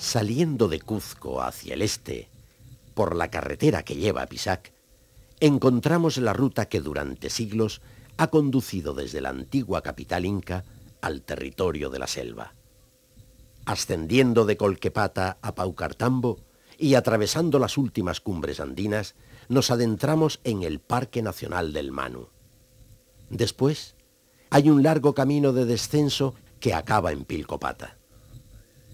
Saliendo de Cuzco hacia el este, por la carretera que lleva a Pisac, encontramos la ruta que durante siglos ha conducido desde la antigua capital inca al territorio de la selva. Ascendiendo de Colquepata a Paucartambo y atravesando las últimas cumbres andinas, nos adentramos en el Parque Nacional del Manu. Después, hay un largo camino de descenso que acaba en Pilcopata.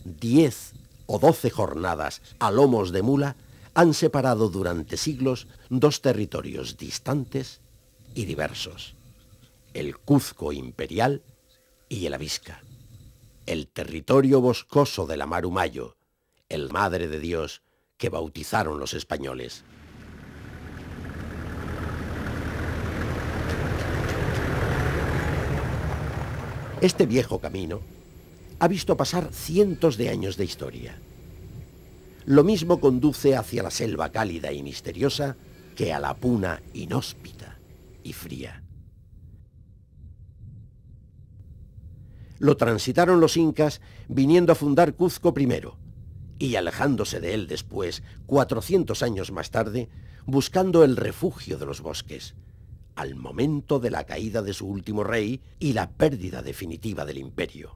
10 o 12 jornadas a lomos de mula han separado durante siglos dos territorios distantes y diversos: el Cuzco imperial y el Avisca, el territorio boscoso de la Marumayo, el Madre de Dios que bautizaron los españoles. Este viejo camino ha visto pasar cientos de años de historia. Lo mismo conduce hacia la selva cálida y misteriosa que a la puna inhóspita y fría. Lo transitaron los incas viniendo a fundar Cuzco primero y alejándose de él después, 400 años más tarde, buscando el refugio de los bosques, al momento de la caída de su último rey y la pérdida definitiva del imperio.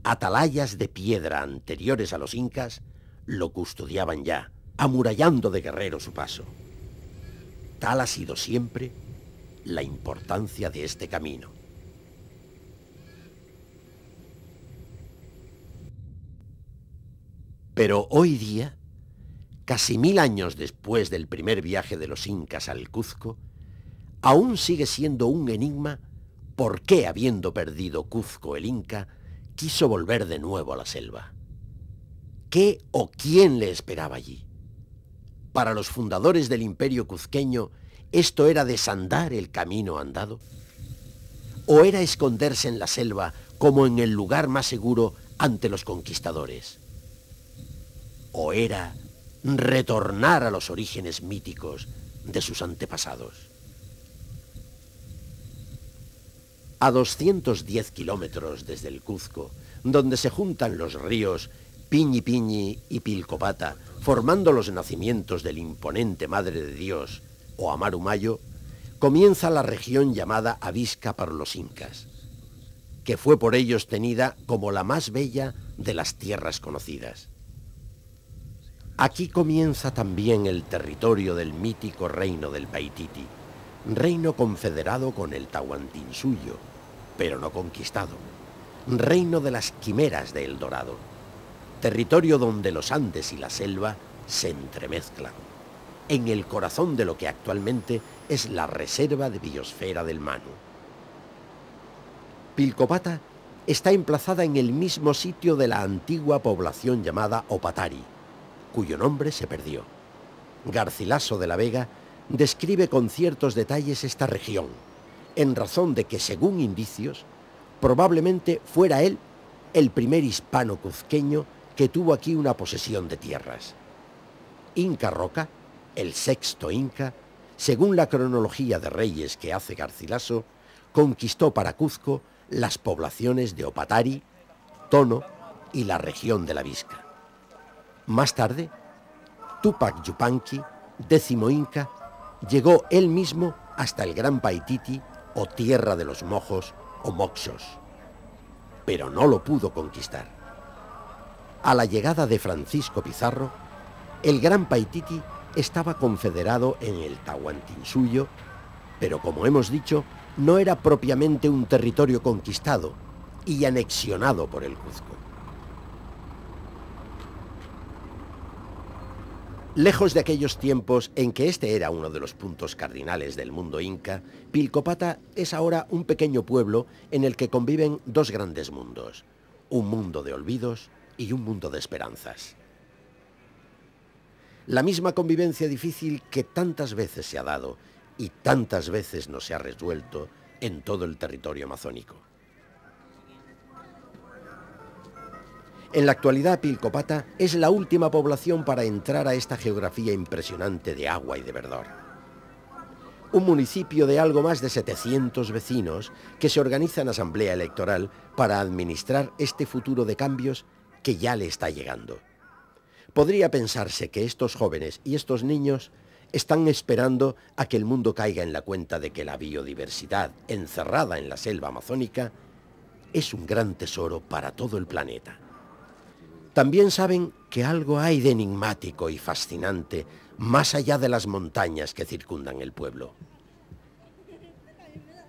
Atalayas de piedra anteriores a los incas lo custodiaban ya, amurallando de guerrero su paso. Tal ha sido siempre la importancia de este camino. Pero hoy día, casi 1000 años después del primer viaje de los incas al Cuzco, aún sigue siendo un enigma por qué, habiendo perdido Cuzco el inca, quiso volver de nuevo a la selva. ¿Qué o quién le esperaba allí? Para los fundadores del imperio cuzqueño, ¿esto era desandar el camino andado? ¿O era esconderse en la selva como en el lugar más seguro ante los conquistadores? ¿O era retornar a los orígenes míticos de sus antepasados? A 210 kilómetros desde el Cuzco, donde se juntan los ríos Piñi Piñi y Pilcopata, formando los nacimientos del imponente Madre de Dios, o Amarumayo, comienza la región llamada Avisca por los incas, que fue por ellos tenida como la más bella de las tierras conocidas. Aquí comienza también el territorio del mítico reino del Paititi, reino confederado con el Tahuantinsuyo, pero no conquistado, reino de las quimeras de El Dorado, territorio donde los Andes y la selva se entremezclan, en el corazón de lo que actualmente es la reserva de biosfera del Manu. Pilcopata está emplazada en el mismo sitio de la antigua población llamada Opatari, cuyo nombre se perdió. Garcilaso de la Vega describe con ciertos detalles esta región, en razón de que, según indicios, probablemente fuera él el primer hispano cuzqueño que tuvo aquí una posesión de tierras. Inca Roca, el sexto inca, según la cronología de reyes que hace Garcilaso, conquistó para Cuzco las poblaciones de Opatari, Tono y la región de la Visca. Más tarde, Tupac Yupanqui, décimo inca, llegó él mismo hasta el Gran Paititi o Tierra de los Mojos o Moxos, pero no lo pudo conquistar. A la llegada de Francisco Pizarro, el Gran Paititi estaba confederado en el Tahuantinsuyo, pero como hemos dicho, no era propiamente un territorio conquistado y anexionado por el Cuzco. Lejos de aquellos tiempos en que este era uno de los puntos cardinales del mundo inca, Pilcopata es ahora un pequeño pueblo en el que conviven dos grandes mundos, un mundo de olvidos y un mundo de esperanzas. La misma convivencia difícil que tantas veces se ha dado y tantas veces no se ha resuelto en todo el territorio amazónico. En la actualidad, Pilcopata es la última población para entrar a esta geografía impresionante de agua y de verdor. Un municipio de algo más de 700 vecinos que se organiza en asamblea electoral para administrar este futuro de cambios que ya le está llegando. Podría pensarse que estos jóvenes y estos niños están esperando a que el mundo caiga en la cuenta de que la biodiversidad encerrada en la selva amazónica es un gran tesoro para todo el planeta. También saben que algo hay de enigmático y fascinante más allá de las montañas que circundan el pueblo.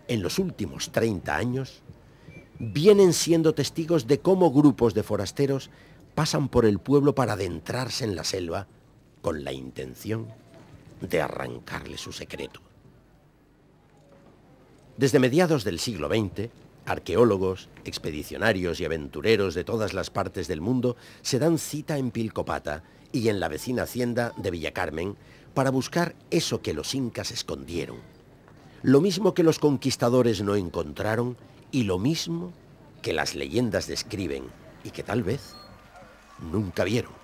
En los últimos 30 años, vienen siendo testigos de cómo grupos de forasteros pasan por el pueblo para adentrarse en la selva con la intención de arrancarle su secreto. Desde mediados del siglo XX, arqueólogos, expedicionarios y aventureros de todas las partes del mundo se dan cita en Pilcopata y en la vecina hacienda de Villacarmen para buscar eso que los incas escondieron, lo mismo que los conquistadores no encontraron y lo mismo que las leyendas describen y que tal vez nunca vieron.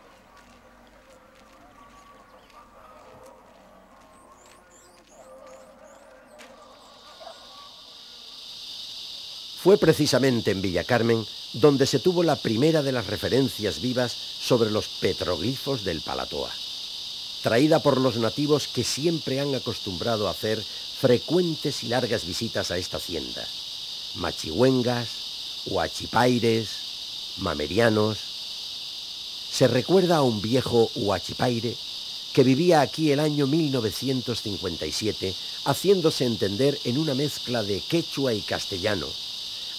Fue precisamente en Villacarmen donde se tuvo la primera de las referencias vivas sobre los petroglifos del Palatoa, traída por los nativos que siempre han acostumbrado a hacer frecuentes y largas visitas a esta hacienda. Machihuengas, huachipaires, mamerianos. Se recuerda a un viejo huachipaire que vivía aquí el año 1957, haciéndose entender en una mezcla de quechua y castellano.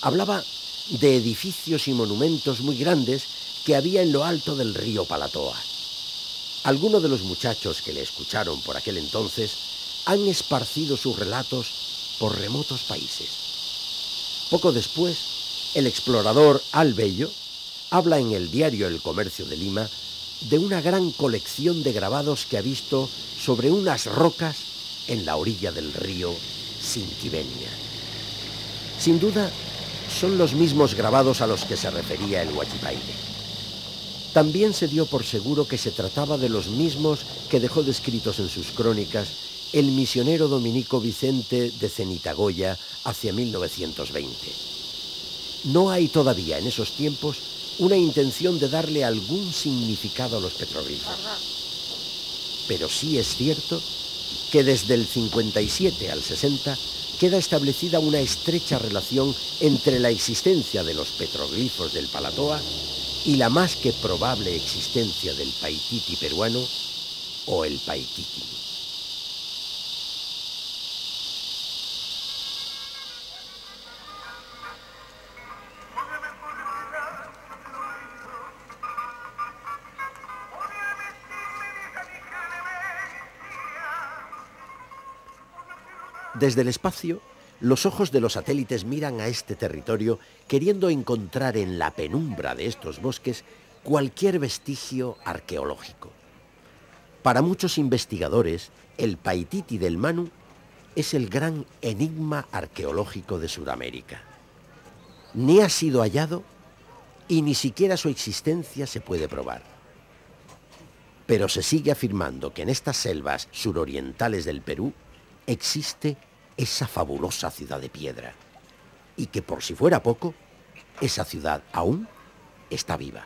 Hablaba de edificios y monumentos muy grandes que había en lo alto del río Palatoa. Algunos de los muchachos que le escucharon por aquel entonces han esparcido sus relatos por remotos países. Poco después, el explorador Al Bello habla en el diario El Comercio de Lima de una gran colección de grabados que ha visto sobre unas rocas en la orilla del río Sinquibenia. Sin duda, son los mismos grabados a los que se refería el huachipaire. También se dio por seguro que se trataba de los mismos que dejó descritos en sus crónicas el misionero dominico Vicente de Cenitagoya hacia 1920. No hay todavía en esos tiempos una intención de darle algún significado a los petroglifos. Pero sí es cierto que desde el 57 al 60 queda establecida una estrecha relación entre la existencia de los petroglifos del Palatoa y la más que probable existencia del Paititi peruano o el Paititi. Desde el espacio, los ojos de los satélites miran a este territorio queriendo encontrar en la penumbra de estos bosques cualquier vestigio arqueológico. Para muchos investigadores, el Paititi del Manu es el gran enigma arqueológico de Sudamérica. Ni ha sido hallado y ni siquiera su existencia se puede probar. Pero se sigue afirmando que en estas selvas surorientales del Perú existe esa fabulosa ciudad de piedra y que, por si fuera poco, esa ciudad aún está viva.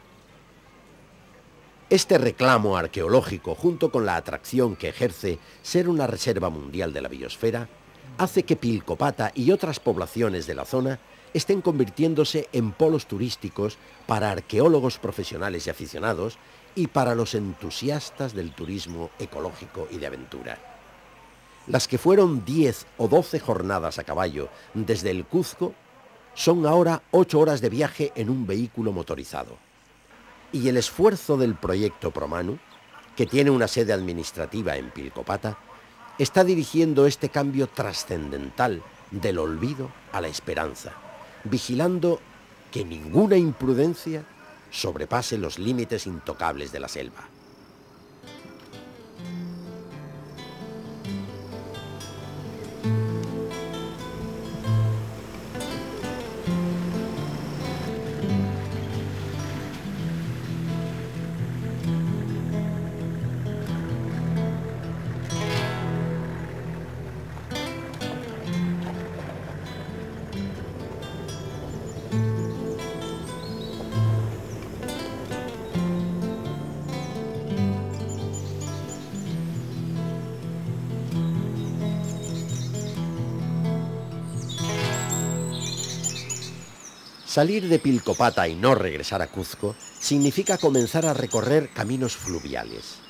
Este reclamo arqueológico, junto con la atracción que ejerce ser una reserva mundial de la biosfera, hace que Pilcopata y otras poblaciones de la zona estén convirtiéndose en polos turísticos para arqueólogos profesionales y aficionados y para los entusiastas del turismo ecológico y de aventura. Las que fueron 10 o 12 jornadas a caballo desde el Cuzco son ahora 8 horas de viaje en un vehículo motorizado. Y el esfuerzo del proyecto Promanu, que tiene una sede administrativa en Pilcopata, está dirigiendo este cambio trascendental del olvido a la esperanza, vigilando que ninguna imprudencia sobrepase los límites intocables de la selva. Salir de Pilcopata y no regresar a Cuzco significa comenzar a recorrer caminos fluviales.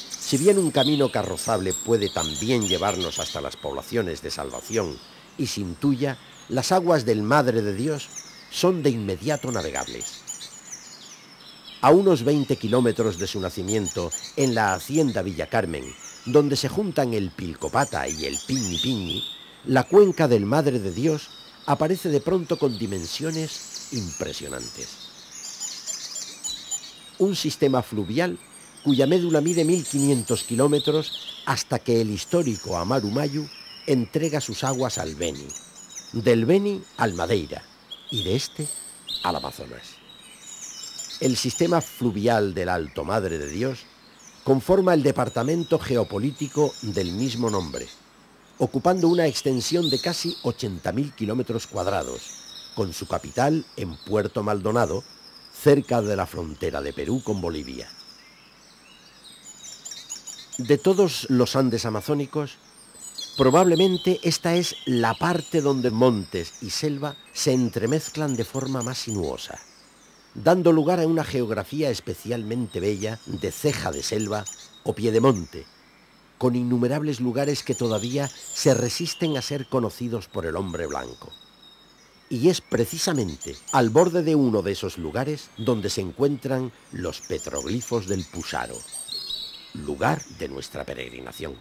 Si bien un camino carrozable puede también llevarnos hasta las poblaciones de Salvación y Sintuya, las aguas del Madre de Dios son de inmediato navegables. A unos 20 kilómetros de su nacimiento, en la hacienda Villa Carmen, donde se juntan el Pilcopata y el Piñi Piñi, la cuenca del Madre de Dios aparece de pronto con dimensiones impresionantes. Un sistema fluvial cuya médula mide 1500 kilómetros hasta que el histórico Amaru Mayu entrega sus aguas al Beni, del Beni al Madeira y de este al Amazonas. El sistema fluvial del Alto Madre de Dios conforma el departamento geopolítico del mismo nombre, ocupando una extensión de casi 80.000 kilómetros cuadrados, con su capital en Puerto Maldonado, cerca de la frontera de Perú con Bolivia. De todos los Andes amazónicos, probablemente esta es la parte donde montes y selva se entremezclan de forma más sinuosa, dando lugar a una geografía especialmente bella de ceja de selva o piedemonte, con innumerables lugares que todavía se resisten a ser conocidos por el hombre blanco. Y es precisamente al borde de uno de esos lugares donde se encuentran los petroglifos del Pusaro, lugar de nuestra peregrinación.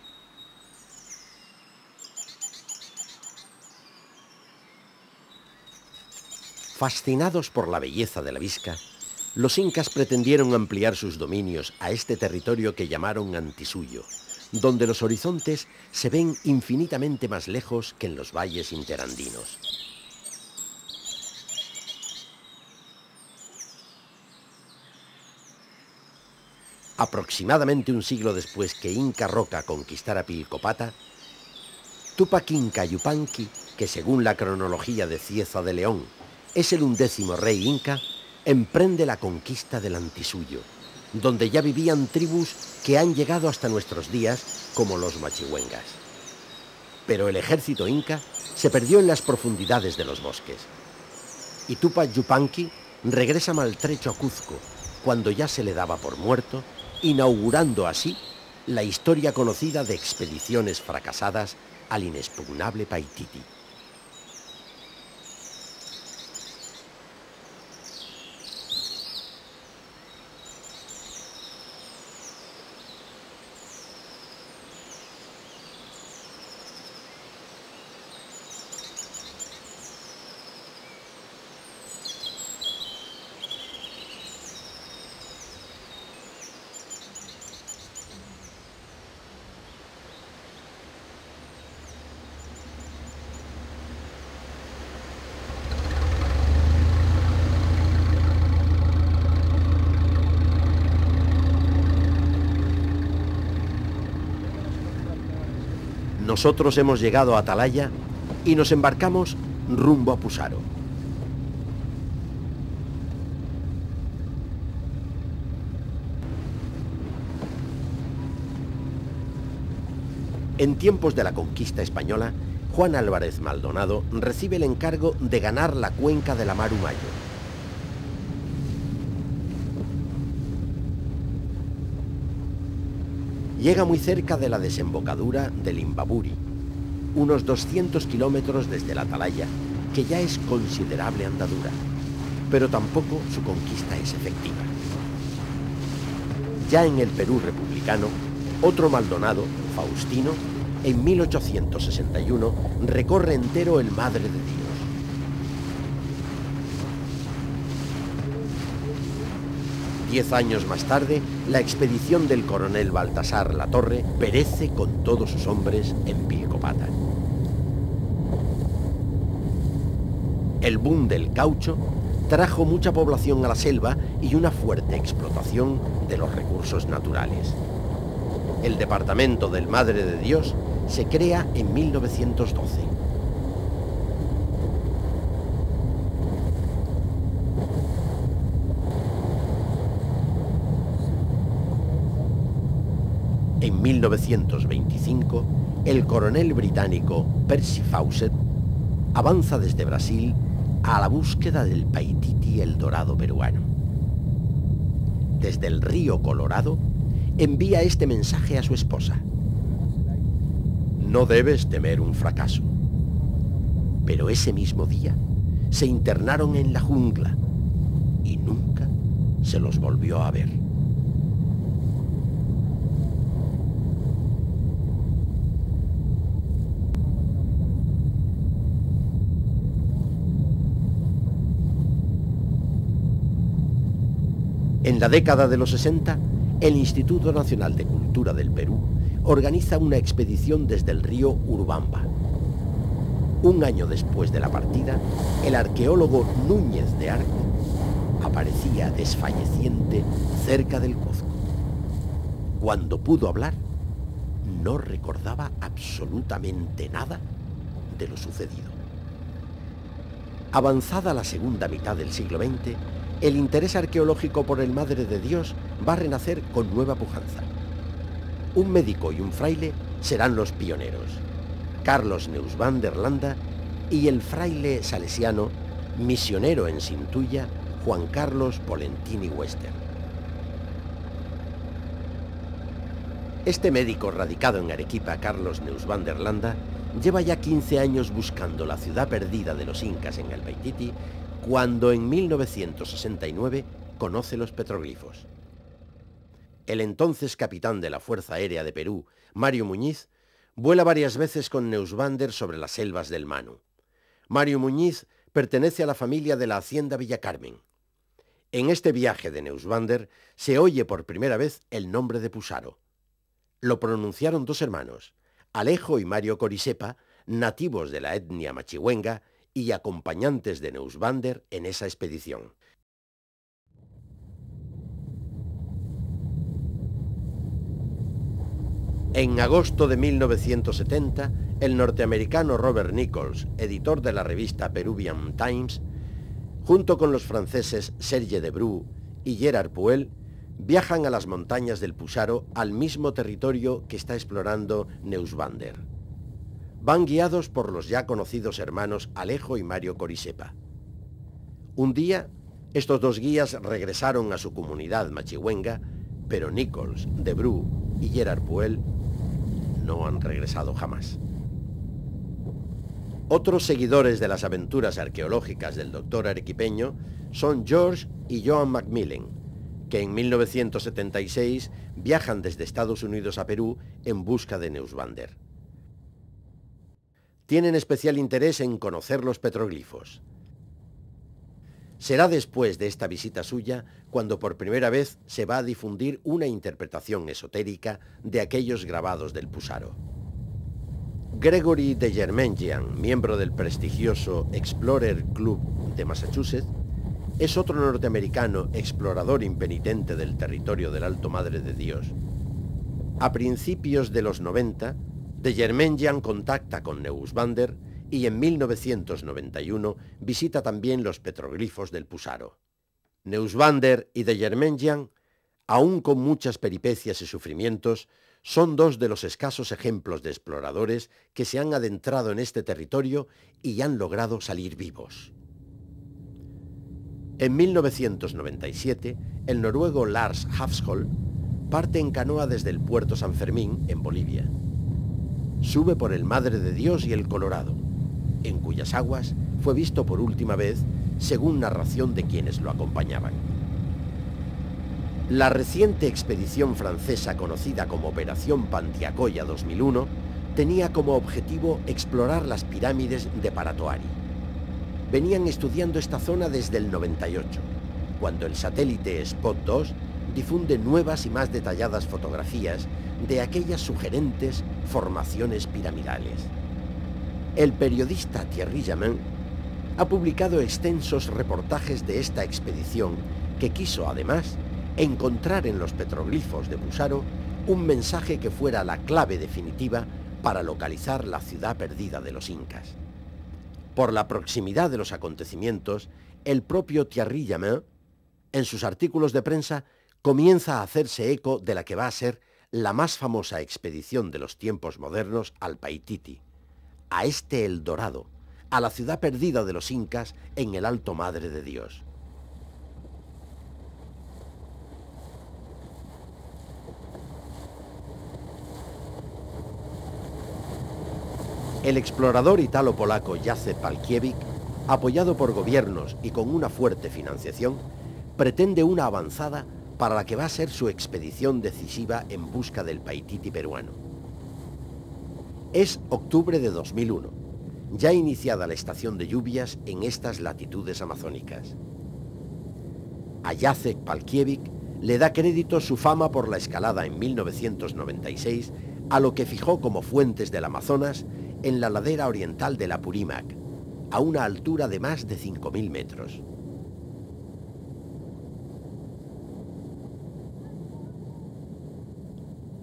Fascinados por la belleza de la Visca, los incas pretendieron ampliar sus dominios a este territorio que llamaron Antisuyo, donde los horizontes se ven infinitamente más lejos que en los valles interandinos. Aproximadamente un siglo después que Inca Roca conquistara Pilcopata, Tupac Inca Yupanqui, que según la cronología de Cieza de León es el 11º rey inca, emprende la conquista del Antisuyo, donde ya vivían tribus que han llegado hasta nuestros días, como los machihuengas. Pero el ejército inca se perdió en las profundidades de los bosques, y Tupac Yupanqui regresa maltrecho a Cuzco, cuando ya se le daba por muerto, inaugurando así la historia conocida de expediciones fracasadas al inexpugnable Paititi. Nosotros hemos llegado a Atalaya y nos embarcamos rumbo a Pusaro. En tiempos de la conquista española, Juan Álvarez Maldonado recibe el encargo de ganar la cuenca del Amaru Mayo. Llega muy cerca de la desembocadura del Imbaburi, unos 200 kilómetros desde la Atalaya, que ya es considerable andadura, pero tampoco su conquista es efectiva. Ya en el Perú republicano, otro Maldonado, Faustino, en 1861 recorre entero el Madre de Dios. Diez años más tarde, la expedición del coronel Baltasar Latorre perece con todos sus hombres en Pilcopata. El boom del caucho trajo mucha población a la selva y una fuerte explotación de los recursos naturales. El departamento del Madre de Dios se crea en 1912. En 1925, el coronel británico Percy Fawcett avanza desde Brasil a la búsqueda del Paititi el Dorado peruano. Desde el río Colorado, envía este mensaje a su esposa. No debes temer un fracaso. Pero ese mismo día se internaron en la jungla y nunca se los volvió a ver. En la década de los 60, el Instituto Nacional de Cultura del Perú organiza una expedición desde el río Urubamba. Un año después de la partida, el arqueólogo Núñez de Arco aparecía desfalleciente cerca del Cozco. Cuando pudo hablar, no recordaba absolutamente nada de lo sucedido. Avanzada la segunda mitad del siglo XX, el interés arqueológico por el Madre de Dios va a renacer con nueva pujanza. Un médico y un fraile serán los pioneros, Carlos Neusvander Landa, y el fraile salesiano, misionero en Sintuya, Juan Carlos Polentini Wester. Este médico radicado en Arequipa, Carlos Neusvander Landa, lleva ya 15 años buscando la ciudad perdida de los incas en el Paititi, cuando en 1969 conoce los petroglifos. El entonces capitán de la Fuerza Aérea de Perú, Mario Muñiz, vuela varias veces con Neusvander sobre las selvas del Manu. Mario Muñiz pertenece a la familia de la Hacienda Villa Carmen. En este viaje de Neusvander se oye por primera vez el nombre de Pusaro. Lo pronunciaron dos hermanos, Alejo y Mario Corisepa, nativos de la etnia machihuenga y acompañantes de Neusvander en esa expedición. En agosto de 1970, el norteamericano Robert Nichols, editor de la revista Peruvian Times, junto con los franceses Serge Debreu y Gerard Puel, viajan a las montañas del Pusaro, al mismo territorio que está explorando Neusvander. Van guiados por los ya conocidos hermanos Alejo y Mario Corisepa. Un día, estos dos guías regresaron a su comunidad machihuenga, pero Nichols, Debreu y Gerard Puel no han regresado jamás. Otros seguidores de las aventuras arqueológicas del doctor arequipeño son George y Joan Macmillan, que en 1976 viajan desde Estados Unidos a Perú en busca de Neusvander. Tienen especial interés en conocer los petroglifos. Será después de esta visita suya cuando por primera vez se va a difundir una interpretación esotérica de aquellos grabados del Pusaro. Gregory de Germengian, miembro del prestigioso Explorer Club de Massachusetts, es otro norteamericano explorador impenitente del territorio del Alto Madre de Dios. A principios de los 90, de Germengian contacta con Neusvander y en 1991 visita también los petroglifos del Pusaro. Neusvander y de Germengian, aún con muchas peripecias y sufrimientos, son dos de los escasos ejemplos de exploradores que se han adentrado en este territorio y han logrado salir vivos. En 1997, el noruego Lars Hafskol parte en canoa desde el puerto San Fermín, en Bolivia. Sube por el Madre de Dios y el Colorado, en cuyas aguas fue visto por última vez, según narración de quienes lo acompañaban. La reciente expedición francesa conocida como Operación Pantiacoya 2001 tenía como objetivo explorar las pirámides de Paratoari. Venían estudiando esta zona desde el 98, cuando el satélite Spot 2 difunde nuevas y más detalladas fotografías de aquellas sugerentes formaciones piramidales. El periodista Thierry Jamin ha publicado extensos reportajes de esta expedición que quiso, además, encontrar en los petroglifos de Pusaro un mensaje que fuera la clave definitiva para localizar la ciudad perdida de los incas. Por la proximidad de los acontecimientos, el propio Thierry Jamin, en sus artículos de prensa, comienza a hacerse eco de la que va a ser la más famosa expedición de los tiempos modernos al Paititi, a este El Dorado, a la ciudad perdida de los incas en el Alto Madre de Dios. El explorador italo-polaco Jacek Palkiewicz, apoyado por gobiernos y con una fuerte financiación, pretende una avanzada para la que va a ser su expedición decisiva en busca del Paititi peruano. Es octubre de 2001, ya iniciada la estación de lluvias en estas latitudes amazónicas. A Jacek Palkiewicz le da crédito su fama por la escalada en 1996 a lo que fijó como fuentes del Amazonas en la ladera oriental del Apurímac, a una altura de más de 5.000 metros.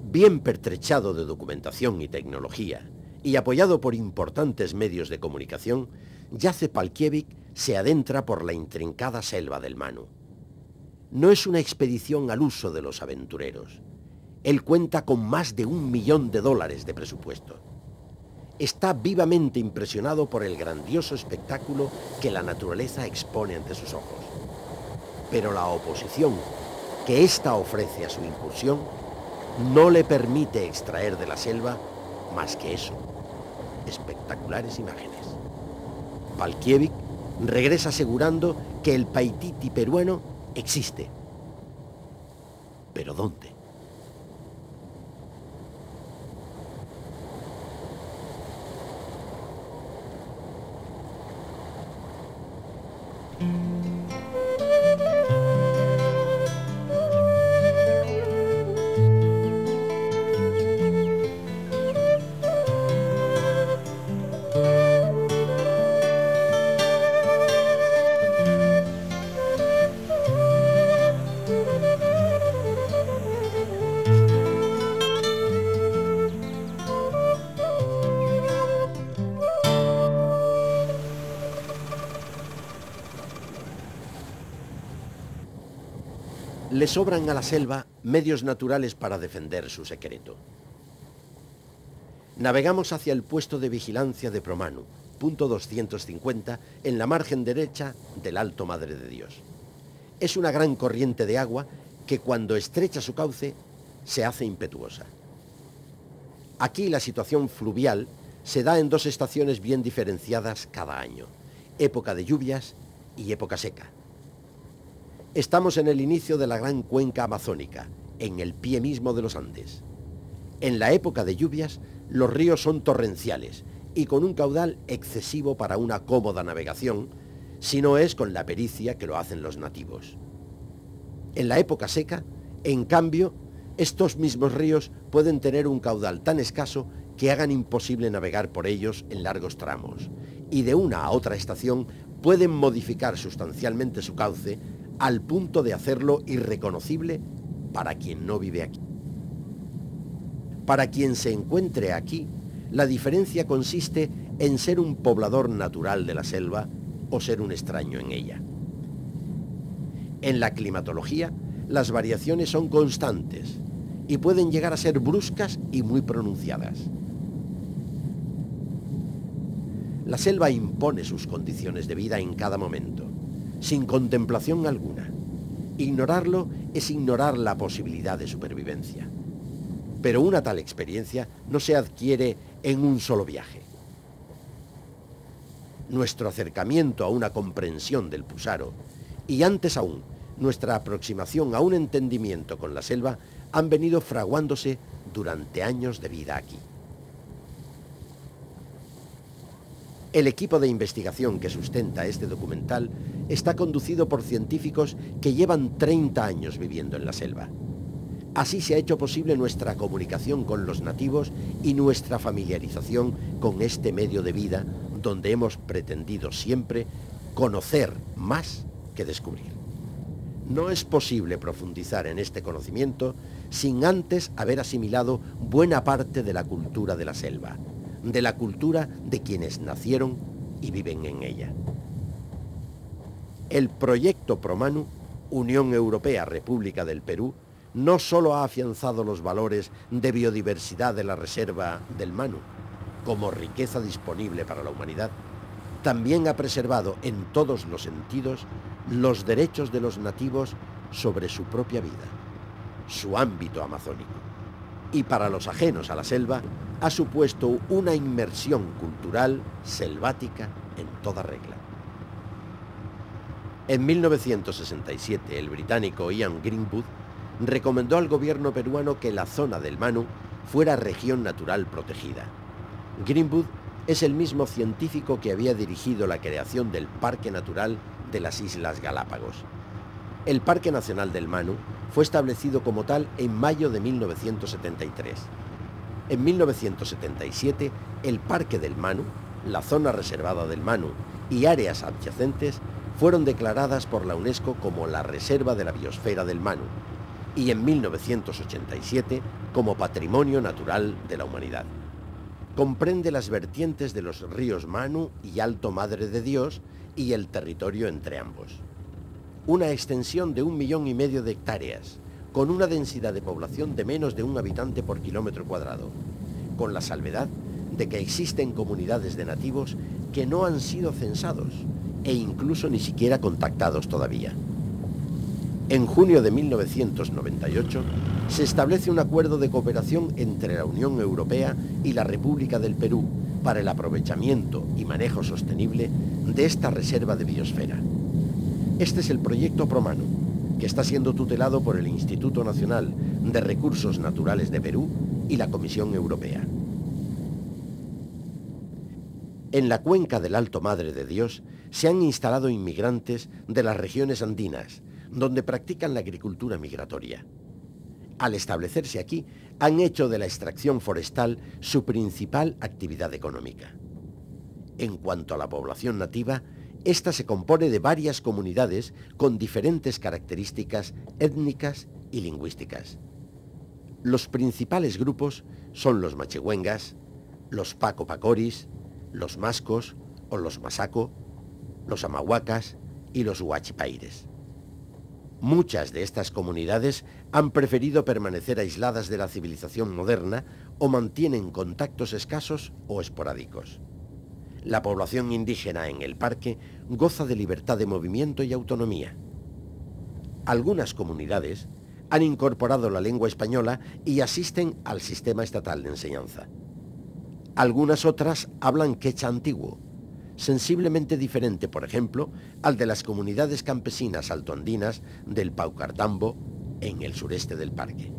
Bien pertrechado de documentación y tecnología, y apoyado por importantes medios de comunicación, Jacek Palkiewicz se adentra por la intrincada selva del Manu. No es una expedición al uso de los aventureros. Él cuenta con más de $1 millón de presupuesto. Está vivamente impresionado por el grandioso espectáculo que la naturaleza expone ante sus ojos. Pero la oposición que ésta ofrece a su incursión no le permite extraer de la selva más que eso, espectaculares imágenes. Palkiewicz regresa asegurando que el Paititi peruano existe. ¿Pero dónde? Le sobran a la selva medios naturales para defender su secreto. Navegamos hacia el puesto de vigilancia de Promanu, punto 250, en la margen derecha del Alto Madre de Dios. Es una gran corriente de agua que cuando estrecha su cauce se hace impetuosa. Aquí la situación fluvial se da en dos estaciones bien diferenciadas cada año, época de lluvias y época seca. Estamos en el inicio de la gran cuenca amazónica, en el pie mismo de los Andes. En la época de lluvias, los ríos son torrenciales y con un caudal excesivo para una cómoda navegación, si no es con la pericia que lo hacen los nativos. En la época seca, en cambio, estos mismos ríos pueden tener un caudal tan escaso que hagan imposible navegar por ellos en largos tramos, y de una a otra estación pueden modificar sustancialmente su cauce al punto de hacerlo irreconocible para quien no vive aquí. Para quien se encuentre aquí, la diferencia consiste en ser un poblador natural de la selva o ser un extraño en ella. En la climatología, las variaciones son constantes y pueden llegar a ser bruscas y muy pronunciadas. La selva impone sus condiciones de vida en cada momento, sin contemplación alguna. Ignorarlo es ignorar la posibilidad de supervivencia. Pero una tal experiencia no se adquiere en un solo viaje. Nuestro acercamiento a una comprensión del Pusaro, y antes aún, nuestra aproximación a un entendimiento con la selva, han venido fraguándose durante años de vida aquí. El equipo de investigación que sustenta este documental está conducido por científicos que llevan 30 años viviendo en la selva. Así se ha hecho posible nuestra comunicación con los nativos y nuestra familiarización con este medio de vida donde hemos pretendido siempre conocer más que descubrir. No es posible profundizar en este conocimiento sin antes haber asimilado buena parte de la cultura de la selva, de la cultura de quienes nacieron y viven en ella. El proyecto Promanu, Unión Europea-República del Perú, no solo ha afianzado los valores de biodiversidad de la reserva del Manu, como riqueza disponible para la humanidad, También ha preservado en todos los sentidos los derechos de los nativos sobre su propia vida, su ámbito amazónico. Y para los ajenos a la selva, ha supuesto una inmersión cultural selvática en toda regla. En 1967, el británico Ian Greenwood recomendó al gobierno peruano que la zona del Manu fuera región natural protegida. Greenwood es el mismo científico que había dirigido la creación del Parque Natural de las Islas Galápagos. El Parque Nacional del Manu fue establecido como tal en mayo de 1973. En 1977, el Parque del Manu, la zona reservada del Manu y áreas adyacentes fueron declaradas por la UNESCO como la Reserva de la Biosfera del Manu y en 1987 como Patrimonio Natural de la Humanidad. Comprende las vertientes de los ríos Manu y Alto Madre de Dios y el territorio entre ambos. Una extensión de 1,5 millones de hectáreas, con una densidad de población de menos de 1 habitante por kilómetro cuadrado, con la salvedad de que existen comunidades de nativos que no han sido censados e incluso ni siquiera contactados todavía. En junio de 1998 se establece un acuerdo de cooperación entre la Unión Europea y la República del Perú para el aprovechamiento y manejo sostenible de esta reserva de biosfera. Este es el proyecto ProManu, que está siendo tutelado por el Instituto Nacional de Recursos Naturales de Perú y la Comisión Europea. En la cuenca del Alto Madre de Dios se han instalado inmigrantes de las regiones andinas, donde practican la agricultura migratoria. Al establecerse aquí, han hecho de la extracción forestal su principal actividad económica. En cuanto a la población nativa, esta se compone de varias comunidades con diferentes características étnicas y lingüísticas. Los principales grupos son los machigüengas, los paco-pacoris, los mascos o los masaco, los amahuacas y los huachipaires. Muchas de estas comunidades han preferido permanecer aisladas de la civilización moderna o mantienen contactos escasos o esporádicos. La población indígena en el parque goza de libertad de movimiento y autonomía. Algunas comunidades han incorporado la lengua española y asisten al sistema estatal de enseñanza. Algunas otras hablan quechua antiguo, sensiblemente diferente, por ejemplo, al de las comunidades campesinas altoandinas del Paucartambo, en el sureste del parque.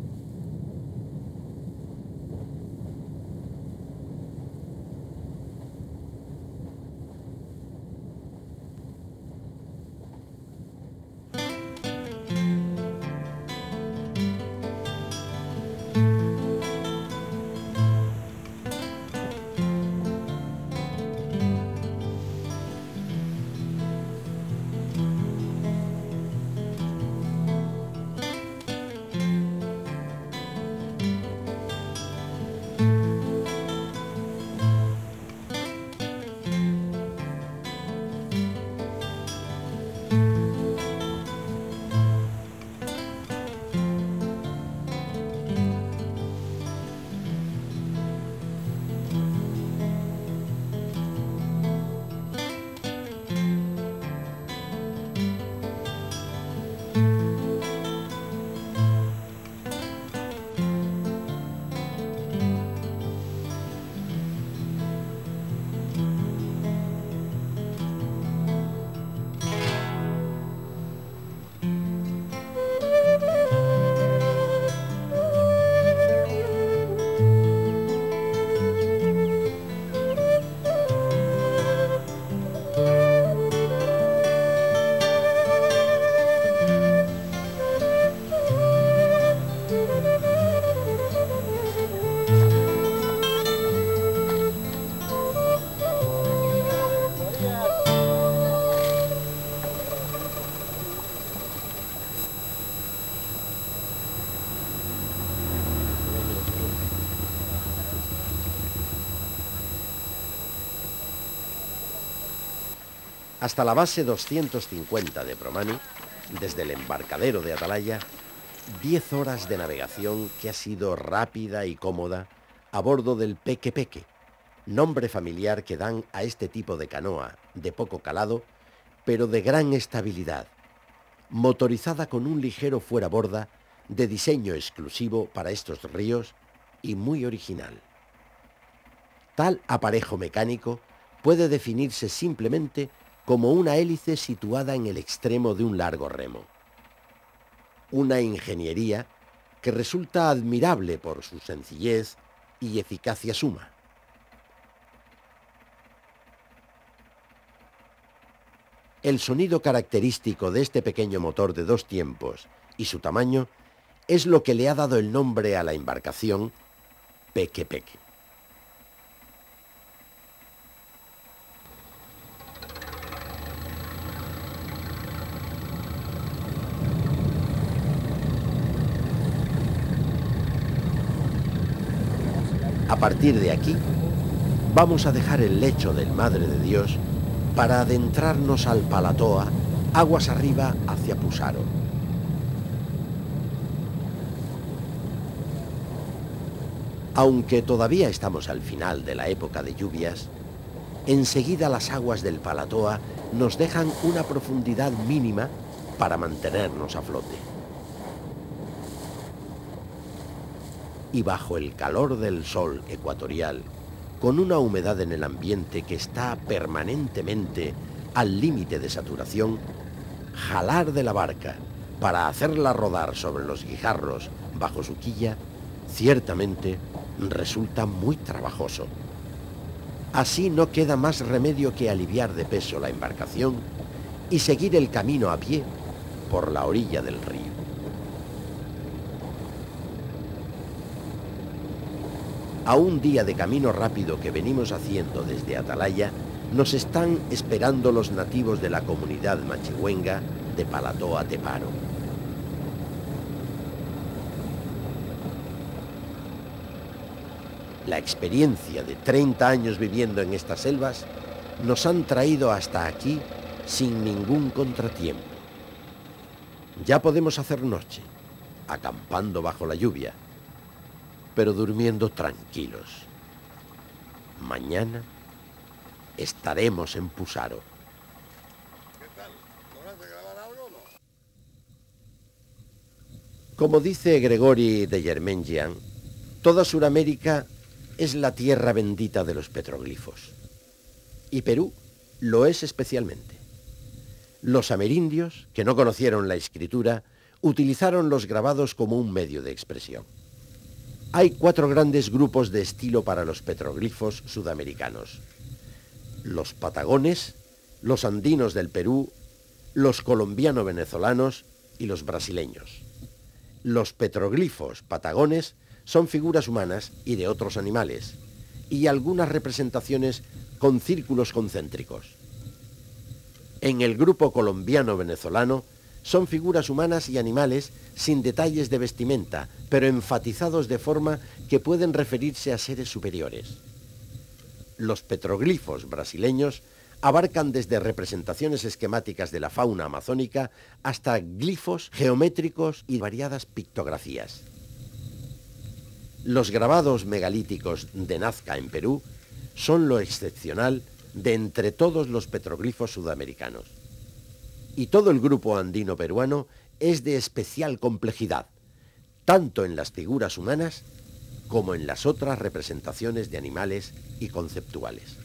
Hasta la base 250 de ProManu, desde el embarcadero de Atalaya, 10 horas de navegación que ha sido rápida y cómoda a bordo del Peque Peque, nombre familiar que dan a este tipo de canoa de poco calado, pero de gran estabilidad, motorizada con un ligero fueraborda de diseño exclusivo para estos ríos y muy original. Tal aparejo mecánico puede definirse simplemente como una hélice situada en el extremo de un largo remo. Una ingeniería que resulta admirable por su sencillez y eficacia suma. El sonido característico de este pequeño motor de 2 tiempos y su tamaño es lo que le ha dado el nombre a la embarcación Peque Peque. A partir de aquí, vamos a dejar el lecho del Madre de Dios para adentrarnos al Palatoa, aguas arriba hacia Pusaro. Aunque todavía estamos al final de la época de lluvias, enseguida las aguas del Palatoa nos dejan una profundidad mínima para mantenernos a flote. Y bajo el calor del sol ecuatorial, con una humedad en el ambiente que está permanentemente al límite de saturación, jalar de la barca para hacerla rodar sobre los guijarros bajo su quilla, ciertamente resulta muy trabajoso. Así no queda más remedio que aliviar de peso la embarcación y seguir el camino a pie por la orilla del río. A un día de camino rápido que venimos haciendo desde Atalaya, nos están esperando los nativos de la comunidad machigüenga de Palatoa Teparo. La experiencia de 30 años viviendo en estas selvas nos han traído hasta aquí sin ningún contratiempo. Ya podemos hacer noche, acampando bajo la lluvia, pero durmiendo tranquilos. Mañana estaremos en Pusaro. ¿Qué tal? ¿Horas de grabar algo o no? Como dice Gregori de Yermengian, toda Sudamérica es la tierra bendita de los petroglifos. Y Perú lo es especialmente. Los amerindios, que no conocieron la escritura, utilizaron los grabados como un medio de expresión. Hay 4 grandes grupos de estilo para los petroglifos sudamericanos: los patagones, los andinos del Perú, los colombiano-venezolanos y los brasileños. Los petroglifos patagones son figuras humanas y de otros animales, y algunas representaciones con círculos concéntricos. En el grupo colombiano-venezolano son figuras humanas y animales sin detalles de vestimenta, pero enfatizados de forma que pueden referirse a seres superiores. Los petroglifos brasileños abarcan desde representaciones esquemáticas de la fauna amazónica hasta glifos geométricos y variadas pictografías. Los grabados megalíticos de Nazca en Perú son lo excepcional de entre todos los petroglifos sudamericanos. Y todo el grupo andino peruano es de especial complejidad, tanto en las figuras humanas como en las otras representaciones de animales y conceptuales.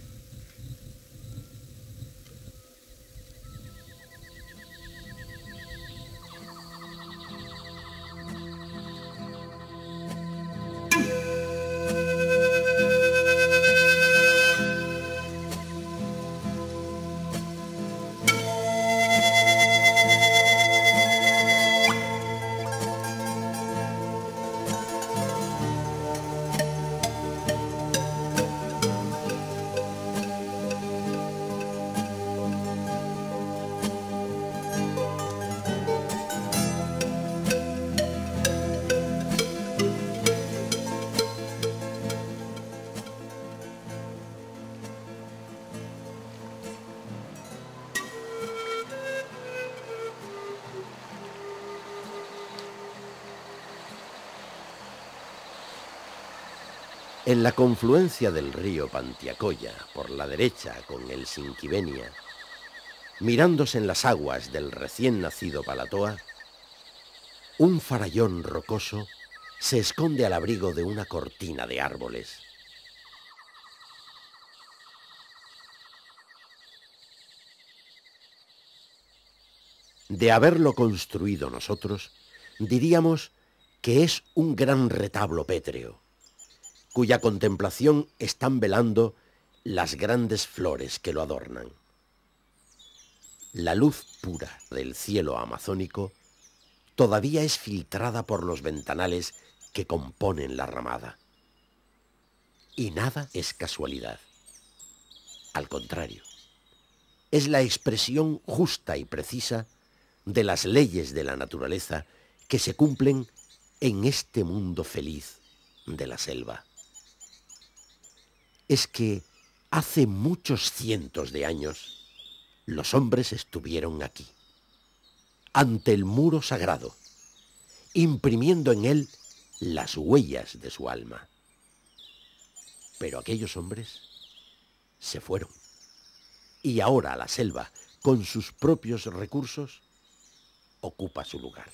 En la confluencia del río Pantiacoya, por la derecha con el Sinquivenia, mirándose en las aguas del recién nacido Palatoa, un farallón rocoso se esconde al abrigo de una cortina de árboles. De haberlo construido nosotros, diríamos que es un gran retablo pétreo, cuya contemplación están velando las grandes flores que lo adornan. La luz pura del cielo amazónico todavía es filtrada por los ventanales que componen la ramada. Y nada es casualidad. Al contrario, es la expresión justa y precisa de las leyes de la naturaleza que se cumplen en este mundo feliz de la selva. Es que hace muchos cientos de años los hombres estuvieron aquí, ante el muro sagrado, imprimiendo en él las huellas de su alma. Pero aquellos hombres se fueron, y ahora la selva, con sus propios recursos, ocupa su lugar.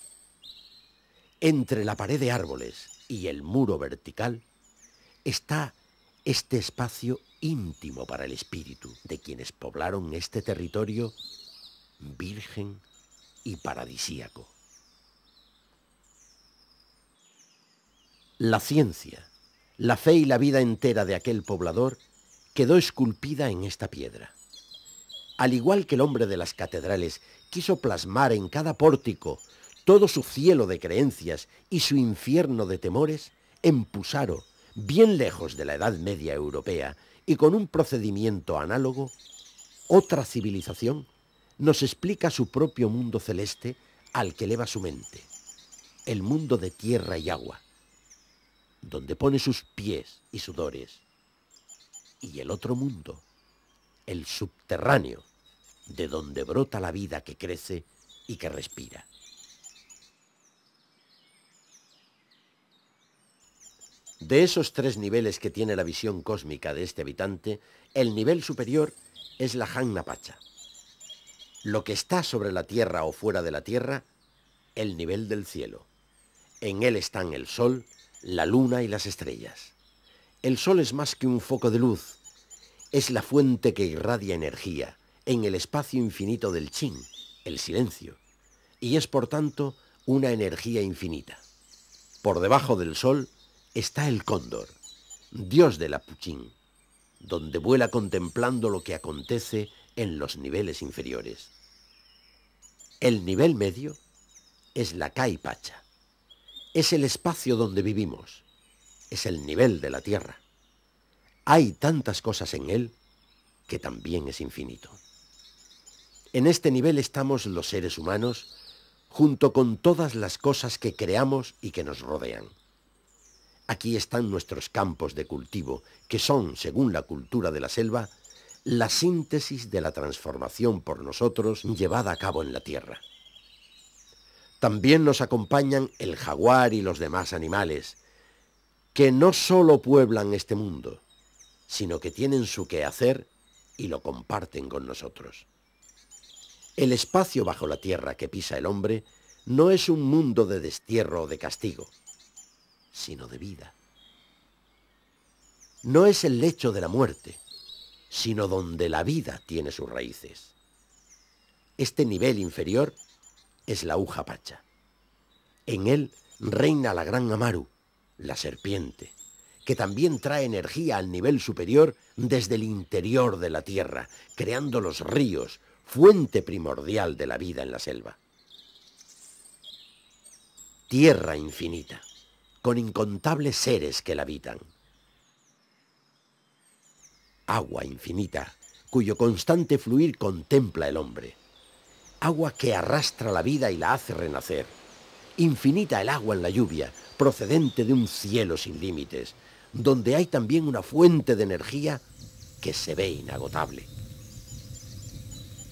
Entre la pared de árboles y el muro vertical está este espacio íntimo para el espíritu de quienes poblaron este territorio virgen y paradisíaco. La ciencia, la fe y la vida entera de aquel poblador quedó esculpida en esta piedra. Al igual que el hombre de las catedrales quiso plasmar en cada pórtico todo su cielo de creencias y su infierno de temores, en Pusaro, bien lejos de la Edad Media europea y con un procedimiento análogo, otra civilización nos explica su propio mundo celeste al que eleva su mente, el mundo de tierra y agua, donde pone sus pies y sudores, y el otro mundo, el subterráneo, de donde brota la vida que crece y que respira. De esos tres niveles que tiene la visión cósmica de este habitante, el nivel superior es la Jagna Pacha. Lo que está sobre la tierra o fuera de la tierra, el nivel del cielo. En él están el sol, la luna y las estrellas. El sol es más que un foco de luz, es la fuente que irradia energía en el espacio infinito del Chin, el silencio, y es por tanto una energía infinita. Por debajo del sol está el cóndor, dios de la Puchín, donde vuela contemplando lo que acontece en los niveles inferiores. El nivel medio es la Kai Pacha, es el espacio donde vivimos, es el nivel de la tierra. Hay tantas cosas en él que también es infinito. En este nivel estamos los seres humanos, junto con todas las cosas que creamos y que nos rodean. Aquí están nuestros campos de cultivo, que son, según la cultura de la selva, la síntesis de la transformación por nosotros llevada a cabo en la tierra. También nos acompañan el jaguar y los demás animales, que no solo pueblan este mundo, sino que tienen su quehacer y lo comparten con nosotros. El espacio bajo la tierra que pisa el hombre no es un mundo de destierro o de castigo, sino de vida. No es el lecho de la muerte, sino donde la vida tiene sus raíces. Este nivel inferior es la Uja Pacha. En él reina la gran Amaru, la serpiente, que también trae energía al nivel superior desde el interior de la tierra, creando los ríos, fuente primordial de la vida en la selva. Tierra infinita, con incontables seres que la habitan. Agua infinita, cuyo constante fluir contempla el hombre. Agua que arrastra la vida y la hace renacer. Infinita el agua en la lluvia, procedente de un cielo sin límites, donde hay también una fuente de energía que se ve inagotable.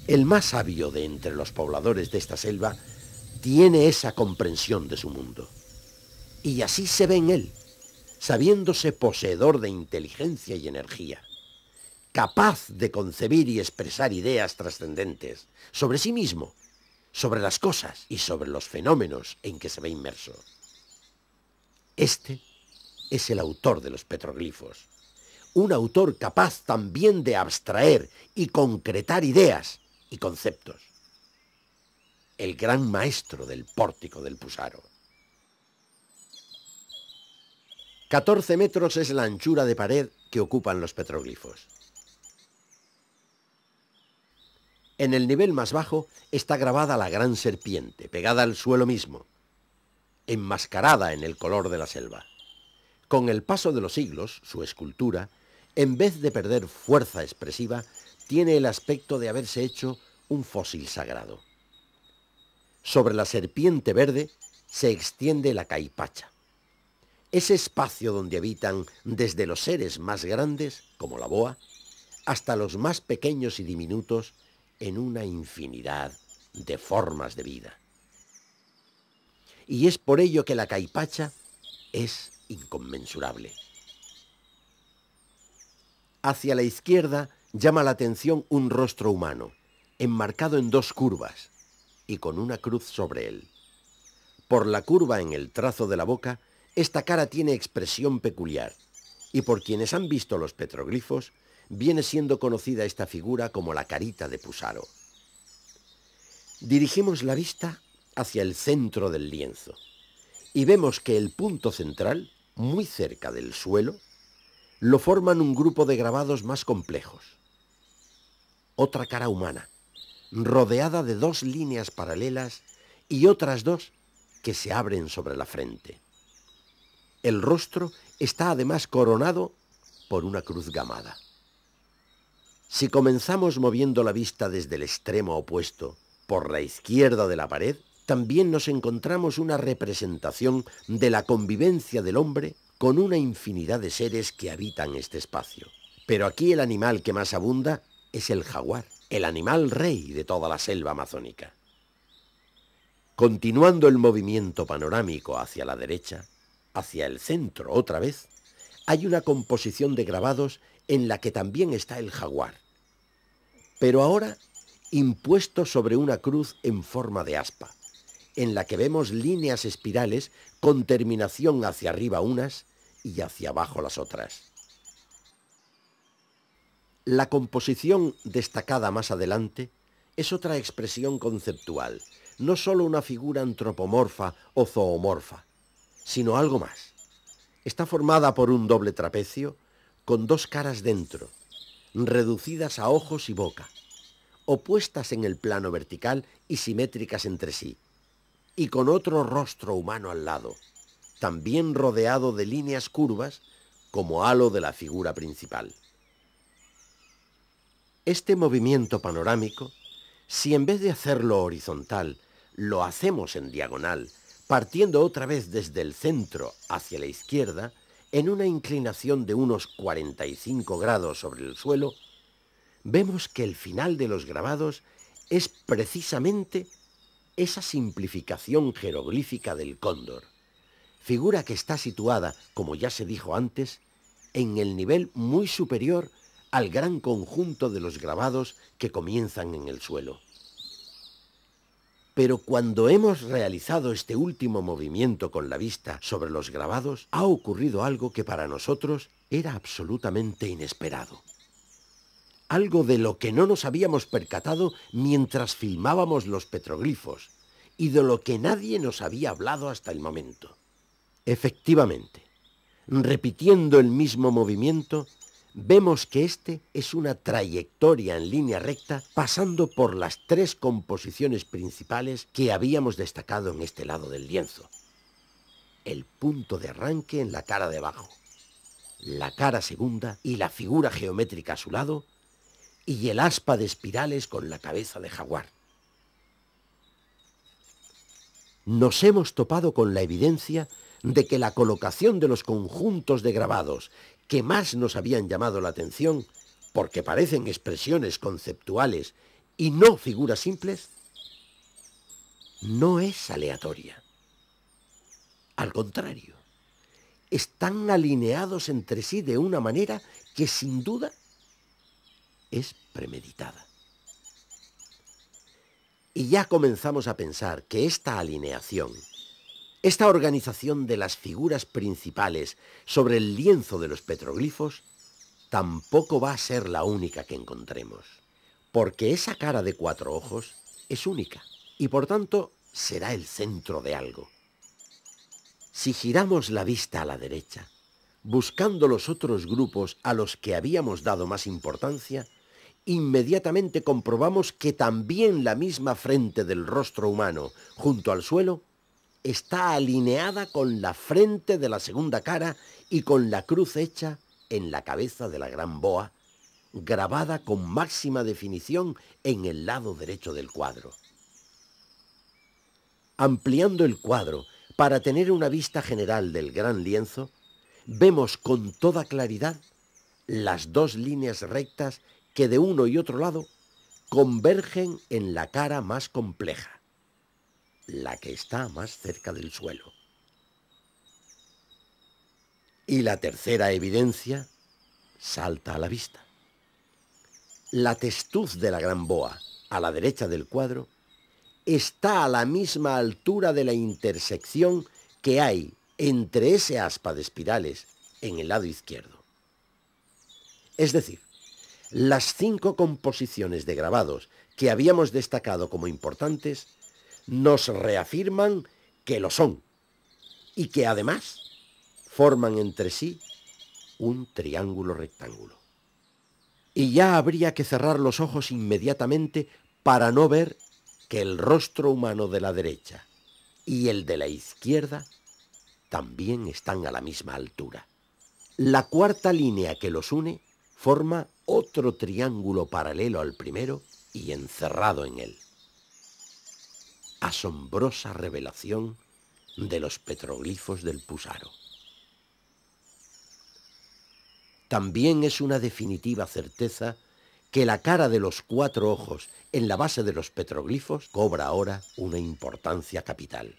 El más sabio de entre los pobladores de esta selva tiene esa comprensión de su mundo. Y así se ve en él. sabiéndose poseedor de inteligencia y energía, capaz de concebir y expresar ideas trascendentes sobre sí mismo, sobre las cosas y sobre los fenómenos en que se ve inmerso. Este es el autor de los petroglifos, un autor capaz también de abstraer y concretar ideas y conceptos. El gran maestro del pórtico del Pusaro. 14 metros es la anchura de pared que ocupan los petroglifos. En el nivel más bajo está grabada la gran serpiente, pegada al suelo mismo, enmascarada en el color de la selva. Con el paso de los siglos, su escultura, en vez de perder fuerza expresiva, tiene el aspecto de haberse hecho un fósil sagrado. Sobre la serpiente verde se extiende la caipacha, ese espacio donde habitan desde los seres más grandes, como la boa, hasta los más pequeños y diminutos, en una infinidad de formas de vida. Y es por ello que la caipacha es inconmensurable. Hacia la izquierda llama la atención un rostro humano, enmarcado en dos curvas y con una cruz sobre él. Por la curva en el trazo de la boca, esta cara tiene expresión peculiar, y por quienes han visto los petroglifos, viene siendo conocida esta figura como la carita de Pusaro. Dirigimos la vista hacia el centro del lienzo, y vemos que el punto central, muy cerca del suelo, lo forman un grupo de grabados más complejos. Otra cara humana, rodeada de dos líneas paralelas y otras dos que se abren sobre la frente. El rostro está además coronado por una cruz gamada. Si comenzamos moviendo la vista desde el extremo opuesto, por la izquierda de la pared, también nos encontramos una representación de la convivencia del hombre con una infinidad de seres que habitan este espacio. Pero aquí el animal que más abunda es el jaguar, el animal rey de toda la selva amazónica. Continuando el movimiento panorámico hacia la derecha, hacia el centro otra vez, hay una composición de grabados en la que también está el jaguar, pero ahora impuesto sobre una cruz en forma de aspa, en la que vemos líneas espirales con terminación hacia arriba unas y hacia abajo las otras. La composición destacada más adelante es otra expresión conceptual, no solo una figura antropomorfa o zoomorfa, sino algo más. Está formada por un doble trapecio con dos caras dentro, reducidas a ojos y boca, opuestas en el plano vertical y simétricas entre sí, y con otro rostro humano al lado, también rodeado de líneas curvas como halo de la figura principal. Este movimiento panorámico, si en vez de hacerlo horizontal, lo hacemos en diagonal, partiendo otra vez desde el centro hacia la izquierda, en una inclinación de unos 45 grados sobre el suelo, vemos que el final de los grabados es precisamente esa simplificación jeroglífica del cóndor, figura que está situada, como ya se dijo antes, en el nivel muy superior al gran conjunto de los grabados que comienzan en el suelo. Pero cuando hemos realizado este último movimiento con la vista sobre los grabados, ha ocurrido algo que para nosotros era absolutamente inesperado. Algo de lo que no nos habíamos percatado mientras filmábamos los petroglifos y de lo que nadie nos había hablado hasta el momento. Efectivamente, repitiendo el mismo movimiento, vemos que este es una trayectoria en línea recta pasando por las tres composiciones principales que habíamos destacado en este lado del lienzo. El punto de arranque en la cara de abajo, la cara segunda y la figura geométrica a su lado, y el aspa de espirales con la cabeza de jaguar. Nos hemos topado con la evidencia de que la colocación de los conjuntos de grabados que más nos habían llamado la atención, porque parecen expresiones conceptuales y no figuras simples, no es aleatoria. Al contrario, están alineados entre sí de una manera que sin duda es premeditada. Y ya comenzamos a pensar que esta alineación, esta organización de las figuras principales sobre el lienzo de los petroglifos, tampoco va a ser la única que encontremos, porque esa cara de 4 ojos es única y por tanto será el centro de algo. Si giramos la vista a la derecha, buscando los otros grupos a los que habíamos dado más importancia, inmediatamente comprobamos que también la misma frente del rostro humano junto al suelo está alineada con la frente de la segunda cara y con la cruz hecha en la cabeza de la gran boa, grabada con máxima definición en el lado derecho del cuadro. Ampliando el cuadro para tener una vista general del gran lienzo, vemos con toda claridad las 2 líneas rectas que de uno y otro lado convergen en la cara más compleja, la que está más cerca del suelo. Y la tercera evidencia salta a la vista. La testuz de la gran boa, a la derecha del cuadro, está a la misma altura de la intersección que hay entre ese aspa de espirales en el lado izquierdo. Es decir, las 5 composiciones de grabados que habíamos destacado como importantes nos reafirman que lo son y que además forman entre sí un triángulo rectángulo. Y ya habría que cerrar los ojos inmediatamente para no ver que el rostro humano de la derecha y el de la izquierda también están a la misma altura. La cuarta línea que los une forma otro triángulo paralelo al primero y encerrado en él. Asombrosa revelación de los petroglifos del Pusaro. También es una definitiva certeza que la cara de los 4 ojos en la base de los petroglifos cobra ahora una importancia capital.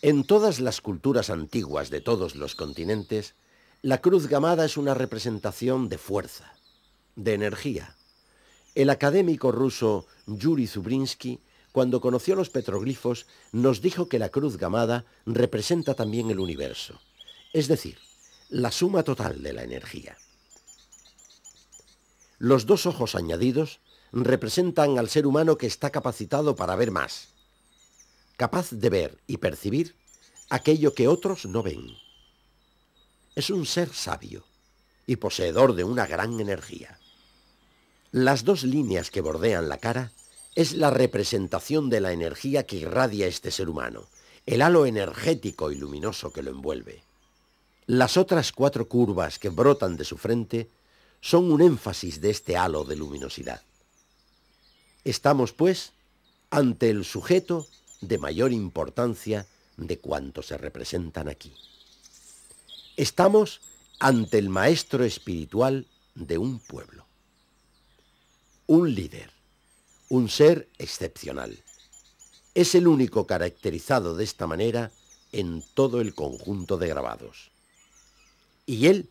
En todas las culturas antiguas de todos los continentes, la cruz gamada es una representación de fuerza, de energía. El académico ruso Yuri Zubrinsky, cuando conoció los petroglifos, nos dijo que la cruz gamada representa también el universo, es decir, la suma total de la energía. Los 2 ojos añadidos representan al ser humano que está capacitado para ver más, capaz de ver y percibir aquello que otros no ven. Es un ser sabio y poseedor de una gran energía. Las 2 líneas que bordean la cara es la representación de la energía que irradia este ser humano, el halo energético y luminoso que lo envuelve. Las otras 4 curvas que brotan de su frente son un énfasis de este halo de luminosidad. Estamos, pues, ante el sujeto de mayor importancia de cuantos se representan aquí. Estamos ante el maestro espiritual de un pueblo. Un líder, un ser excepcional. Es el único caracterizado de esta manera en todo el conjunto de grabados. Y él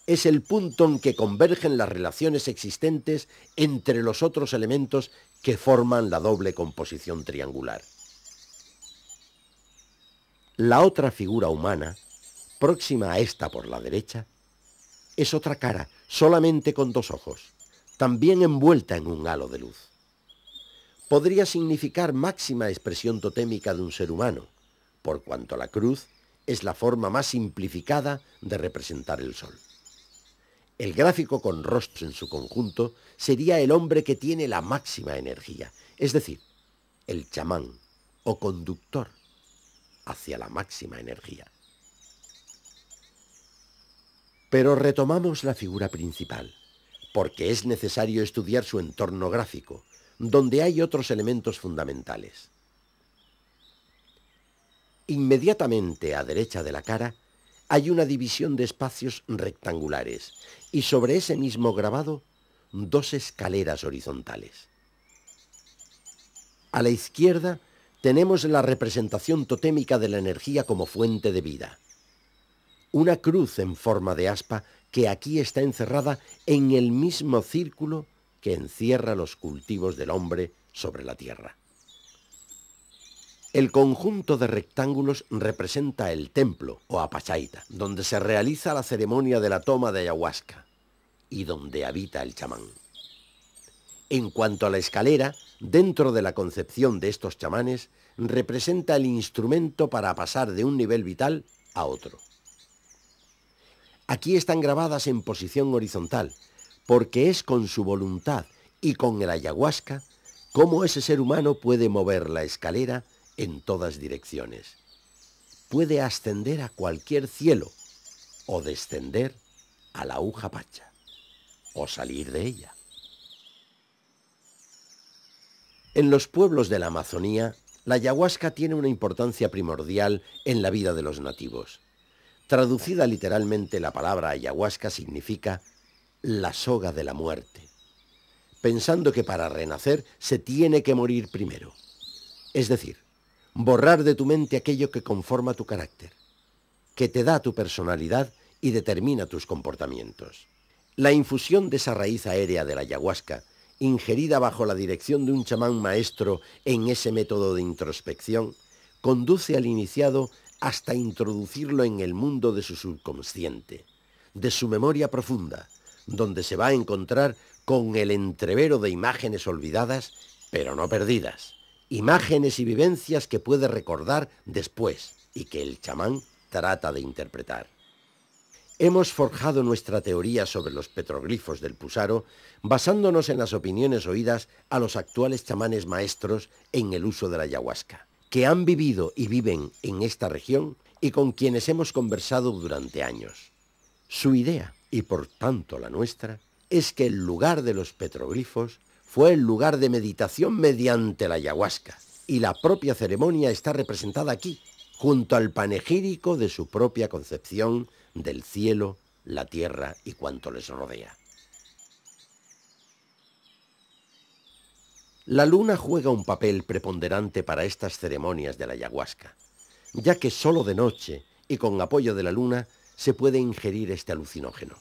es el punto en que convergen las relaciones existentes entre los otros elementos que forman la doble composición triangular. La otra figura humana, próxima a esta por la derecha, es otra cara, solamente con 2 ojos, también envuelta en un halo de luz. Podría significar máxima expresión totémica de un ser humano, por cuanto la cruz es la forma más simplificada de representar el sol. El gráfico con rostros en su conjunto sería el hombre que tiene la máxima energía, es decir, el chamán o conductor hacia la máxima energía. Pero retomamos la figura principal, porque es necesario estudiar su entorno gráfico, donde hay otros elementos fundamentales. Inmediatamente a derecha de la cara hay una división de espacios rectangulares y sobre ese mismo grabado 2 escaleras horizontales. A la izquierda tenemos la representación totémica de la energía como fuente de vida. Una cruz en forma de aspa que aquí está encerrada en el mismo círculo que encierra los cultivos del hombre sobre la tierra. El conjunto de rectángulos representa el templo o apachaita, donde se realiza la ceremonia de la toma de ayahuasca y donde habita el chamán. En cuanto a la escalera, dentro de la concepción de estos chamanes, representa el instrumento para pasar de un nivel vital a otro. Aquí están grabadas en posición horizontal, porque es con su voluntad y con el ayahuasca cómo ese ser humano puede mover la escalera en todas direcciones. Puede ascender a cualquier cielo o descender a la aguja pacha o salir de ella. En los pueblos de la Amazonía, la ayahuasca tiene una importancia primordial en la vida de los nativos. Traducida literalmente, la palabra ayahuasca significa la soga de la muerte, pensando que para renacer se tiene que morir primero. Es decir, borrar de tu mente aquello que conforma tu carácter, que te da tu personalidad y determina tus comportamientos. La infusión de esa raíz aérea de la ayahuasca, ingerida bajo la dirección de un chamán maestro en ese método de introspección, conduce al iniciado hasta introducirlo en el mundo de su subconsciente, de su memoria profunda, donde se va a encontrar con el entrevero de imágenes olvidadas, pero no perdidas, imágenes y vivencias que puede recordar después y que el chamán trata de interpretar. Hemos forjado nuestra teoría sobre los petroglifos del Pusaro basándonos en las opiniones oídas a los actuales chamanes maestros en el uso de la ayahuasca, que han vivido y viven en esta región y con quienes hemos conversado durante años. Su idea, y por tanto la nuestra, es que el lugar de los petroglifos fue el lugar de meditación mediante la ayahuasca, y la propia ceremonia está representada aquí, junto al panegírico de su propia concepción del cielo, la tierra y cuanto les rodea. La luna juega un papel preponderante para estas ceremonias de la ayahuasca, ya que solo de noche y con apoyo de la luna se puede ingerir este alucinógeno.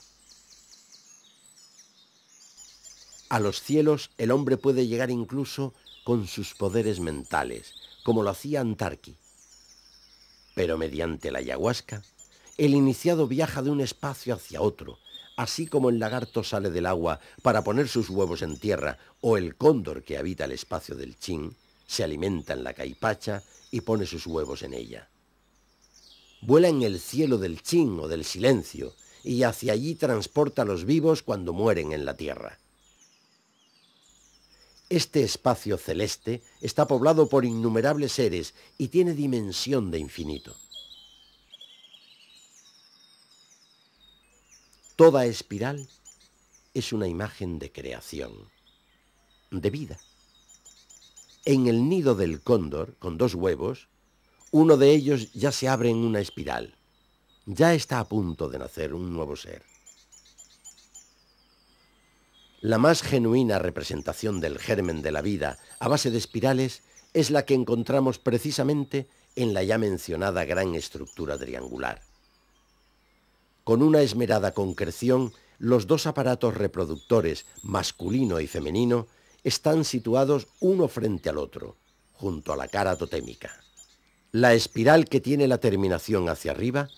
A los cielos el hombre puede llegar incluso con sus poderes mentales, como lo hacía Antarqui. Pero mediante la ayahuasca, el iniciado viaja de un espacio hacia otro, así como el lagarto sale del agua para poner sus huevos en tierra, o el cóndor que habita el espacio del Chin, se alimenta en la caipacha y pone sus huevos en ella. Vuela en el cielo del Chin o del silencio, y hacia allí transporta a los vivos cuando mueren en la tierra. Este espacio celeste está poblado por innumerables seres y tiene dimensión de infinito. Toda espiral es una imagen de creación, de vida. En el nido del cóndor, con 2 huevos, uno de ellos ya se abre en una espiral. Ya está a punto de nacer un nuevo ser. La más genuina representación del germen de la vida a base de espirales es la que encontramos precisamente en la ya mencionada gran estructura triangular. Con una esmerada concreción, los 2 aparatos reproductores, masculino y femenino, están situados uno frente al otro, junto a la cara totémica. La espiral que tiene la terminación hacia arriba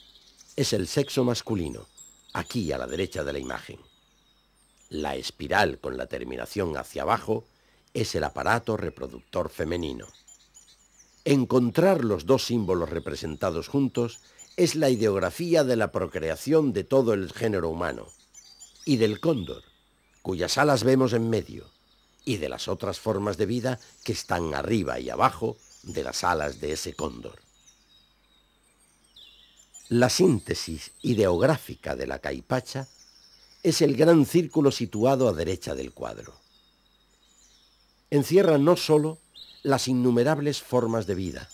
es el sexo masculino, aquí a la derecha de la imagen. La espiral con la terminación hacia abajo es el aparato reproductor femenino. Encontrar los 2 símbolos representados juntos es la ideografía de la procreación de todo el género humano, y del cóndor, cuyas alas vemos en medio, y de las otras formas de vida que están arriba y abajo de las alas de ese cóndor. La síntesis ideográfica de la caipacha es el gran círculo situado a derecha del cuadro. Encierra no solo las innumerables formas de vida,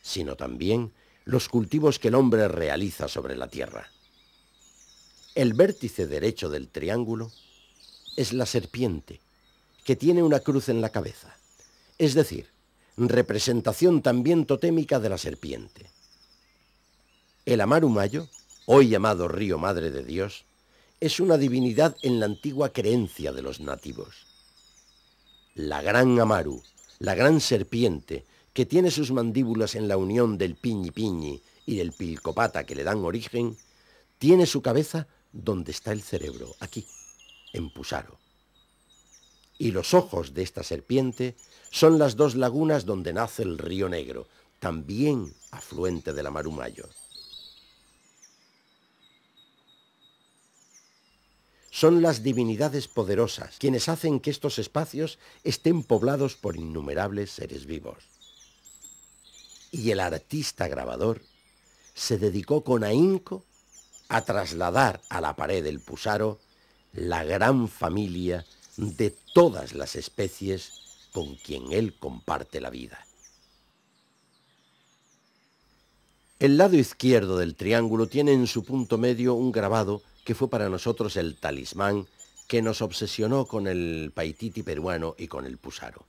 sino también los cultivos que el hombre realiza sobre la tierra. El vértice derecho del triángulo es la serpiente, que tiene una cruz en la cabeza, es decir, representación también totémica de la serpiente. El Amaru-Mayo, hoy llamado río Madre de Dios, es una divinidad en la antigua creencia de los nativos. La gran Amaru, la gran serpiente, que tiene sus mandíbulas en la unión del piñi piñi y del pilcopata que le dan origen, tiene su cabeza donde está el cerebro, aquí, en Pusaro. Y los ojos de esta serpiente son las dos lagunas donde nace el río Negro, también afluente del Amaru-Mayo. Son las divinidades poderosas quienes hacen que estos espacios estén poblados por innumerables seres vivos. Y el artista grabador se dedicó con ahínco a trasladar a la pared del Pusaro la gran familia de todas las especies con quien él comparte la vida. El lado izquierdo del triángulo tiene en su punto medio un grabado que fue para nosotros el talismán que nos obsesionó con el Paititi peruano y con el Pusaro.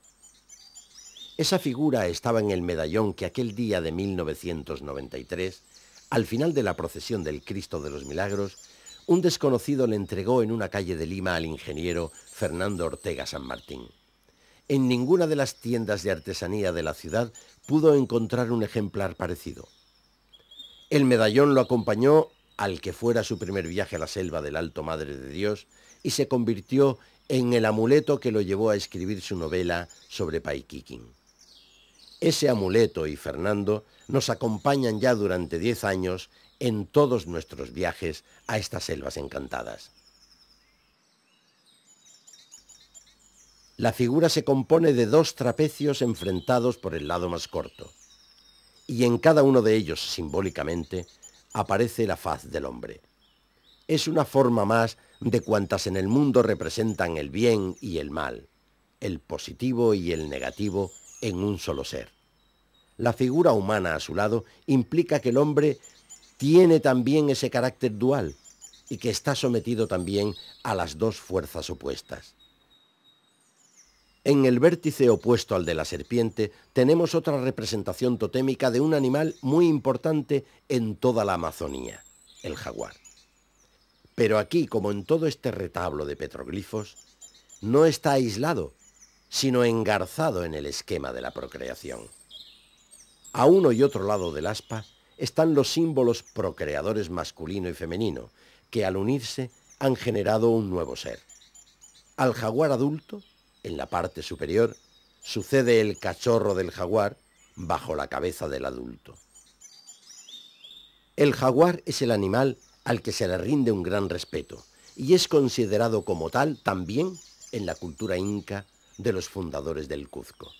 Esa figura estaba en el medallón que aquel día de 1993, al final de la procesión del Cristo de los Milagros, un desconocido le entregó en una calle de Lima al ingeniero Fernando Ortega San Martín. En ninguna de las tiendas de artesanía de la ciudad pudo encontrar un ejemplar parecido. El medallón lo acompañó al que fuera su primer viaje a la selva del Alto Madre de Dios y se convirtió en el amuleto que lo llevó a escribir su novela sobre Paiquiquín. Ese amuleto y Fernando nos acompañan ya durante 10 años en todos nuestros viajes a estas selvas encantadas. La figura se compone de 2 trapecios enfrentados por el lado más corto, y en cada uno de ellos, simbólicamente, aparece la faz del hombre. Es una forma más de cuantas en el mundo representan el bien y el mal, el positivo y el negativo en un solo ser. La figura humana a su lado implica que el hombre tiene también ese carácter dual y que está sometido también a las 2 fuerzas opuestas. En el vértice opuesto al de la serpiente tenemos otra representación totémica de un animal muy importante en toda la Amazonía, el jaguar. Pero aquí, como en todo este retablo de petroglifos, no está aislado, sino engarzado en el esquema de la procreación. A uno y otro lado del aspa están los símbolos procreadores masculino y femenino, que al unirse han generado un nuevo ser. Al jaguar adulto, en la parte superior, sucede el cachorro del jaguar bajo la cabeza del adulto. El jaguar es el animal al que se le rinde un gran respeto y es considerado como tal también en la cultura inca de los fundadores del Cuzco.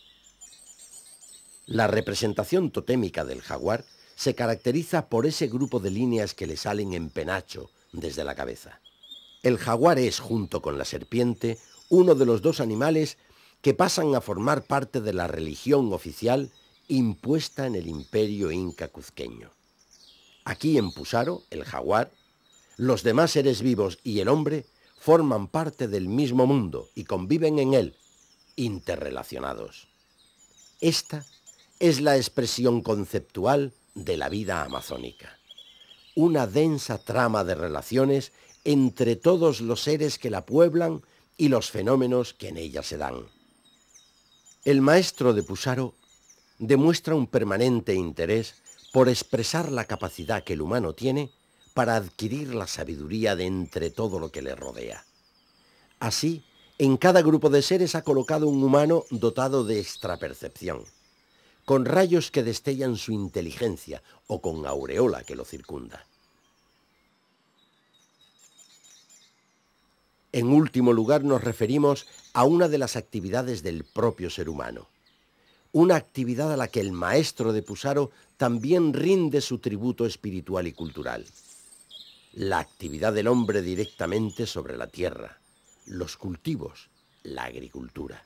La representación totémica del jaguar se caracteriza por ese grupo de líneas que le salen en penacho desde la cabeza. El jaguar es, junto con la serpiente, uno de los 2 animales que pasan a formar parte de la religión oficial impuesta en el imperio inca cuzqueño. Aquí en Pusaro, el jaguar, los demás seres vivos y el hombre forman parte del mismo mundo y conviven en él, interrelacionados. Esta es la expresión conceptual de la vida amazónica. Una densa trama de relaciones entre todos los seres que la pueblan y los fenómenos que en ella se dan. El maestro de Pusaro demuestra un permanente interés por expresar la capacidad que el humano tiene para adquirir la sabiduría de entre todo lo que le rodea. Así, en cada grupo de seres ha colocado un humano dotado de extrapercepción, con rayos que destellan su inteligencia o con aureola que lo circunda. En último lugar, nos referimos a una de las actividades del propio ser humano, una actividad a la que el maestro de Pusaro también rinde su tributo espiritual y cultural, la actividad del hombre directamente sobre la tierra, los cultivos, la agricultura.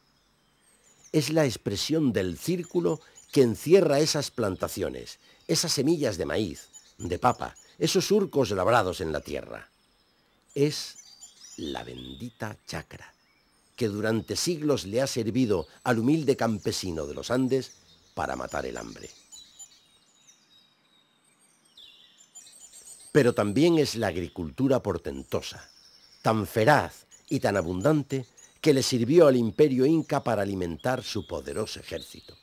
Es la expresión del círculo que encierra esas plantaciones, esas semillas de maíz, de papa, esos surcos labrados en la tierra. Es la bendita chacra, que durante siglos le ha servido al humilde campesino de los Andes para matar el hambre. Pero también es la agricultura portentosa, tan feraz y tan abundante que le sirvió al imperio inca para alimentar su poderoso ejército,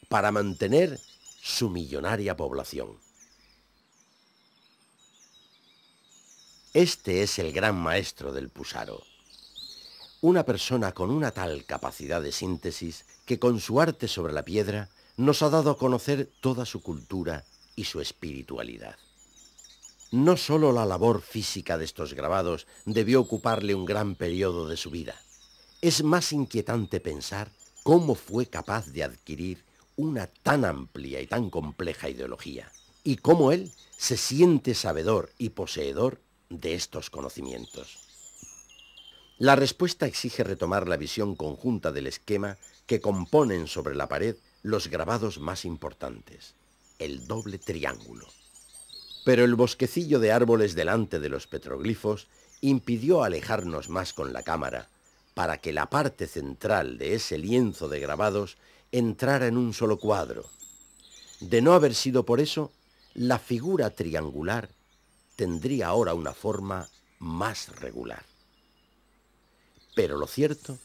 para mantener su millonaria población. Este es el gran maestro del Pusaro, una persona con una tal capacidad de síntesis que con su arte sobre la piedra nos ha dado a conocer toda su cultura y su espiritualidad. No solo la labor física de estos grabados debió ocuparle un gran periodo de su vida. Es más inquietante pensar cómo fue capaz de adquirir una tan amplia y tan compleja ideología, y cómo él se siente sabedor y poseedor de estos conocimientos. La respuesta exige retomar la visión conjunta del esquema que componen sobre la pared los grabados más importantes, el doble triángulo. Pero el bosquecillo de árboles delante de los petroglifos impidió alejarnos más con la cámara para que la parte central de ese lienzo de grabados entrara en un solo cuadro. De no haber sido por eso, la figura triangular tendría ahora una forma más regular. Pero lo cierto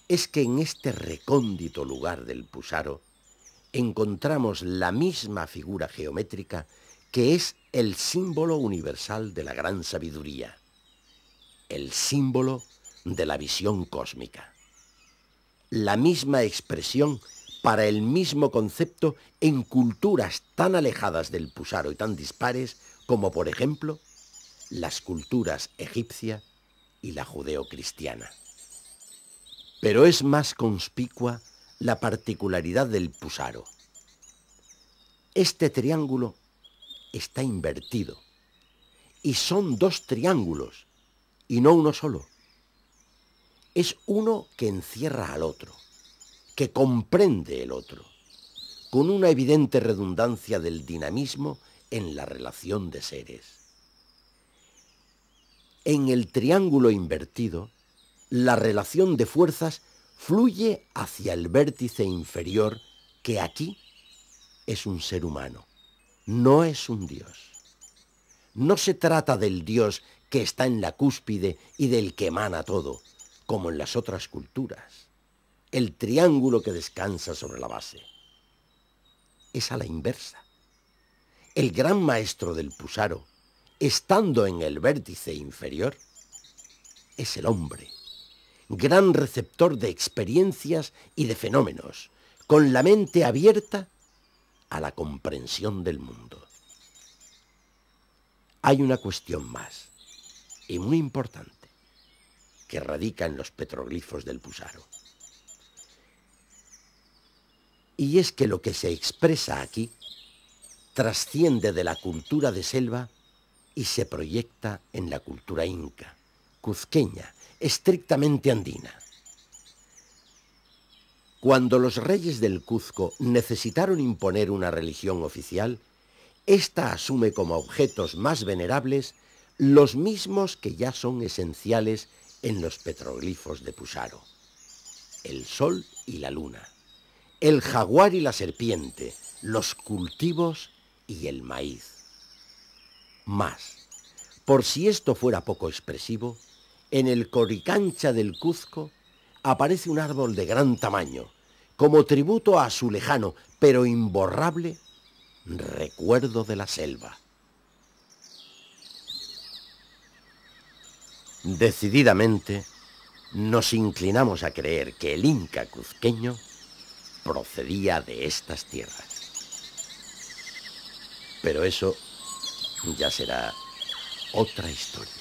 es que en este recóndito lugar del Pusaro encontramos la misma figura geométrica que es el símbolo universal de la gran sabiduría, el símbolo de la visión cósmica. La misma expresión para el mismo concepto en culturas tan alejadas del Pusaro y tan dispares como, por ejemplo, las culturas egipcia y la judeocristiana. Pero es más conspicua la particularidad del Pusaro. Este triángulo está invertido, y son dos triángulos, y no uno solo. Es uno que encierra al otro, que comprende el otro, con una evidente redundancia del dinamismo en la relación de seres. En el triángulo invertido, la relación de fuerzas fluye hacia el vértice inferior, que aquí es un ser humano. No es un Dios. No se trata del Dios que está en la cúspide y del que emana todo, como en las otras culturas. El triángulo que descansa sobre la base. Es a la inversa. El gran maestro del Pusaro, estando en el vértice inferior, es el hombre, gran receptor de experiencias y de fenómenos, con la mente abierta a la comprensión del mundo. Hay una cuestión más, y muy importante, que radica en los petroglifos del Pusaro. Y es que lo que se expresa aquí trasciende de la cultura de selva y se proyecta en la cultura inca, cuzqueña, estrictamente andina. Cuando los reyes del Cuzco necesitaron imponer una religión oficial, ésta asume como objetos más venerables los mismos que ya son esenciales en los petroglifos de Pusaro: el sol y la luna, el jaguar y la serpiente, los cultivos y el maíz. Más, por si esto fuera poco expresivo, en el Coricancha del Cuzco aparece un árbol de gran tamaño, como tributo a su lejano, pero imborrable, recuerdo de la selva. Decididamente, nos inclinamos a creer que el inca cuzqueño procedía de estas tierras. Pero eso ya será otra historia.